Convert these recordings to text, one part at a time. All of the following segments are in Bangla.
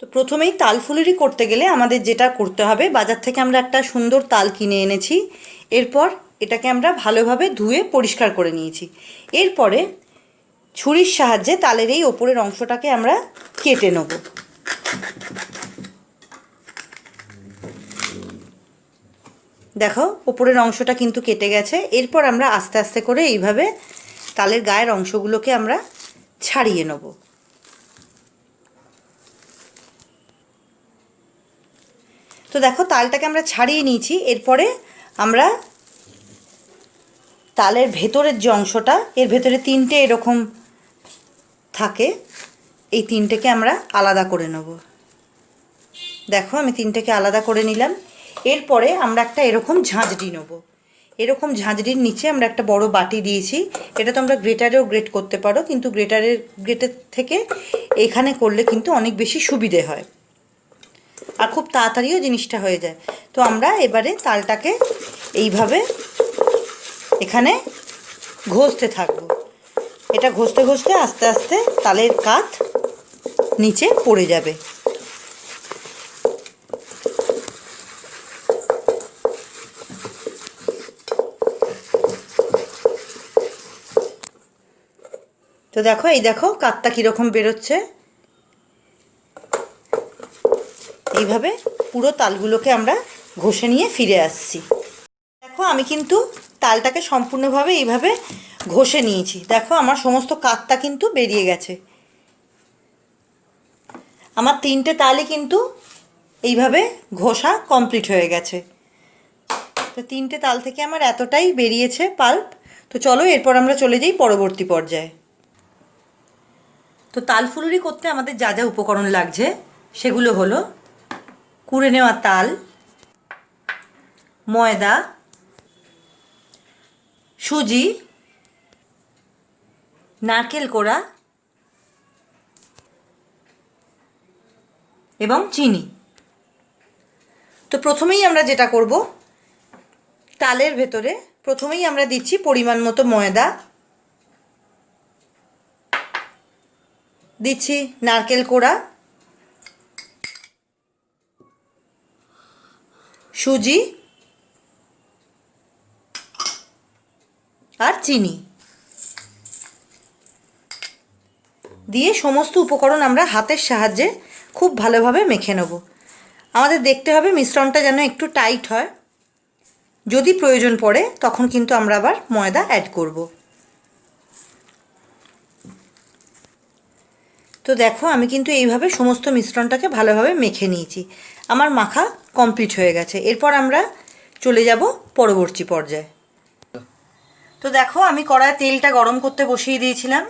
তো প্রথমেই তাল ফুলুরি করতে গেলে আমাদের যেটা করতে হবে, বাজার থেকে আমরা একটা সুন্দর তাল কিনে এনেছি। এরপর এটাকে আমরা ভালোভাবে ধুয়ে পরিষ্কার করে নিয়েছি। এরপরে ছুরির সাহায্যে তালের এই ওপরের অংশটাকে আমরা কেটে নেব। দেখো ওপরের অংশটা কিন্তু কেটে গেছে। এরপর আমরা আস্তে আস্তে করে এইভাবে তালের গায়ের অংশগুলোকে আমরা ছাড়িয়ে নেব। তো দেখো তালটাকে আমরা ছাড়িয়ে নিয়েছি। এরপরে আমরা তালের ভেতরের যে অংশটা, এর ভেতরে তিনটে এরকম থাকে, এই তিনটেকে আমরা আলাদা করে নেব। দেখো আমি তিনটেকে আলাদা করে নিলাম। এরপরে আমরা একটা এরকম ঝাঁঝরি নেব। এরকম ঝাঁঝরির নিচে আমরা একটা বড় বাটি দিয়েছি। এটা তোমরা গ্রেটারেও গ্রেট করতে পারো, কিন্তু গ্রেটের থেকে এখানে করলে কিন্তু অনেক বেশি সুবিধে হয় আর খুব তাড়াতাড়িও জিনিসটা হয়ে যায়। তো আমরা এবারে তালটাকে এইভাবে এখানে ঘষতে থাকবো। এটা ঘষতে ঘষতে আস্তে আস্তে তালের কাঠ নিচে পড়ে যাবে। তো দেখো এই দেখো কাঠটা কীরকম বেরোচ্ছে। এইভাবে পুরো তালগুলোকে আমরা ঘষে নিয়ে ফিরে আসছি। দেখো আমি কিন্তু তালটাকে সম্পূর্ণভাবে এইভাবে ঘষে নিয়েছি। দেখো আমার সমস্ত কাঠটা কিন্তু বেরিয়ে গেছে। আমার তিনটে তালই কিন্তু এইভাবে ঘষা কমপ্লিট হয়ে গেছে। তো তিনটে তাল থেকে আমার এতটাই বেরিয়েছে পাল্প। তো চলো এরপর আমরা চলে যাই পরবর্তী পর্যায়ে। তো তাল ফুলুরি করতে আমাদের যা যা উপকরণ লাগছে সেগুলো হলো কুড়ে নেওয়া তাল, ময়দা, সুজি, নারকেল কোড়া এবং চিনি। তো প্রথমেই আমরা যেটা করব, তালের ভেতরে প্রথমেই আমরা দিচ্ছি পরিমাণ মতো ময়দা, দিচ্ছি নারকেল কোড়া, সুজি আর চিনি দিয়ে সমস্ত উপকরণ আমরা হাতের সাহায্যে খুব ভালোভাবে মেখে নেব। আমাদের দেখতে হবে মিশ্রণটা যেন একটু টাইট হয়। যদি প্রয়োজন পড়ে তখন কিন্তু আমরা আবার ময়দা অ্যাড করব। তো দেখো আমি কিন্তু এইভাবে সমস্ত মিশ্রণটাকে ভালোভাবে মেখে নিয়েছি। আমার মাখা কমপ্লিট হয়ে গেছে। এরপর আমরা চলে যাব পরবর্তী পর্যায়ে। তো দেখো আমি কড়ায় তেলটা গরম করতে বসিয়ে দিয়েছিলাম।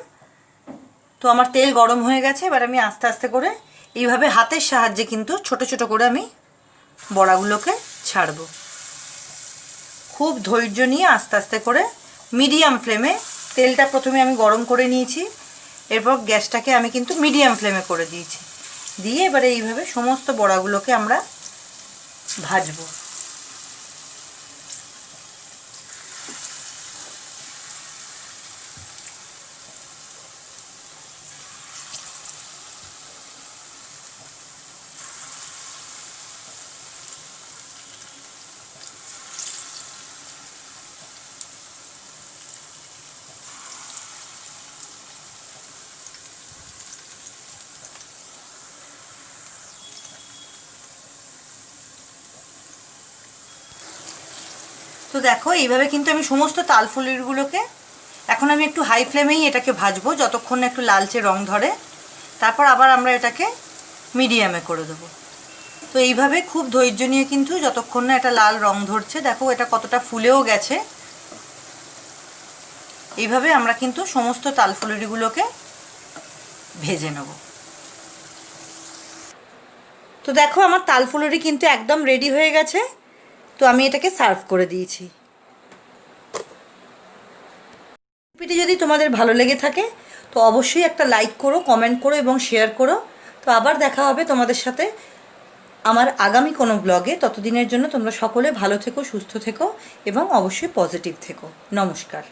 তো আমার তেল গরম হয়ে গেছে। এবার আমি আস্তে আস্তে করে এইভাবে হাতের সাহায্যে কিন্তু ছোট ছোট করে আমি বড়াগুলোকে ছাড়ব। খুব ধৈর্য নিয়ে আস্তে আস্তে করে মিডিয়াম ফ্লেমে তেলটা প্রথমে আমি গরম করে নিয়েছি। এরপর গ্যাসটাকে আমি কিন্তু মিডিয়াম ফ্লেমে করে দিয়েছি। দিয়ে এবারে এইভাবে সমস্ত বড়াগুলোকে আমরা ভাজবো। তো দেখো এইভাবে কিন্তু আমি সমস্ত তাল ফুলুরিগুলোকে এখন আমি একটু হাই ফ্লেমেই এটাকে ভাজবো যতক্ষণ না একটু লালচে রং ধরে। তারপর আবার আমরা এটাকে মিডিয়ামে করে দেবো। তো এইভাবে খুব ধৈর্য নিয়ে কিন্তু যতক্ষণ না এটা লাল রং ধরছে, দেখো এটা কতটা ফুলেও গেছে। এইভাবে আমরা কিন্তু সমস্ত তাল ফুলুরিগুলোকে ভেজে নেব। তো দেখো আমার তাল ফুলুরি কিন্তু একদম রেডি হয়ে গেছে। তো আমি এটাকে সার্ভ করে দিয়েছি। রেসিপিটি যদি তোমাদের ভালো লেগে থাকে তো অবশ্যই একটা লাইক করো, কমেন্ট করো এবং শেয়ার করো। তো আবার দেখা হবে তোমাদের সাথে আমার আগামী কোনো ব্লগে। ততদিনের জন্য তোমরা সকলে ভালো থেকো, সুস্থ থেকো এবং অবশ্যই পজিটিভ থেকো। নমস্কার।